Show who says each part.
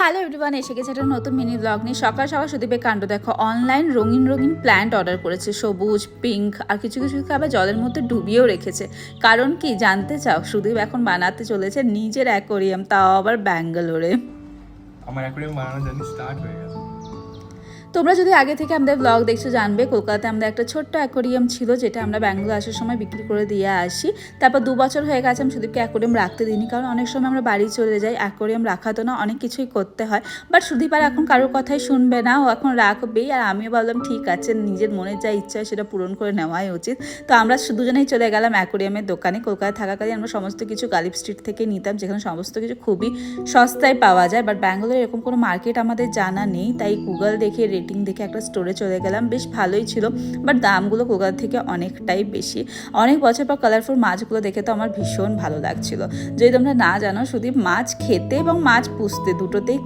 Speaker 1: Hello everyone, এসে গেছে একটা নতুন মিনি ব্লগ নিয়ে। সকাল সকাল সুদীপের কাণ্ড দেখো। অনলাইন রঙিন রঙিন প্ল্যান্ট অর্ডার করেছে, সবুজ, পিঙ্ক, আর কিছু কিছু আবার জলের মধ্যে ডুবিয়েও রেখেছে। কারণ কি জানতে চাও? সুদীপ এখন বানাতে চলেছে নিজের অ্যাকোরিয়াম, তাও আবার ব্যাঙ্গালোরে।
Speaker 2: আমার অ্যাকোরিয়াম বানানো জার্নি স্টার্ট হয়ে গেছে।
Speaker 1: তোমরা যদি আগে থেকে আমাদের ব্লগ দেখছো জানবে, কলকাতাতে আমাদের একটা ছোট্ট অ্যাকোরিয়াম ছিল, যেটা আমরা ব্যাঙ্গালোর আসার সময় বিক্রি করে দিয়ে আসি। তারপর 2 বছর হয়ে গেছে আমি সুদীপকে অ্যাকোরিয়াম রাখতে দিইনি, কারণ অনেক সময় আমরা বাড়ি চলে যাই, অ্যাকোরিয়াম রাখা তো না, অনেক কিছুই করতে হয়। বাট সুদীপ আর এখন কারোর কথাই শুনবে না, ও এখন রাখবেই। আর আমিও বললাম ঠিক আছে, নিজের মনের যা ইচ্ছা হয় সেটা পূরণ করে নেওয়াই উচিত। তো আমরা দুজনেই চলে গেলাম অ্যাকোরিয়ামের দোকানে। কলকাতায় থাকাকালীন আমরা সমস্ত কিছু গালিব স্ট্রিট থেকে নিতাম, যেখানে সমস্ত কিছু খুবই সস্তায় পাওয়া যায়। বাট ব্যাঙ্গালোরে এরকম কোনো মার্কেট আমাদের জানা নেই, তাই গুগল দেখে, রেটিং দেখে একটা স্টোরে চলে গেলাম। বেশ ভালোই ছিল, বাট দামগুলো কলকাতা থেকে অনেকটাই বেশি। অনেক বছর পর কালারফুল মাছগুলো দেখে তো আমার ভীষণ ভালো লাগছিল। যদি তোমরা না জানো, সুদীপ মাছ খেতে এবং মাছ পুষতে দুটোতেই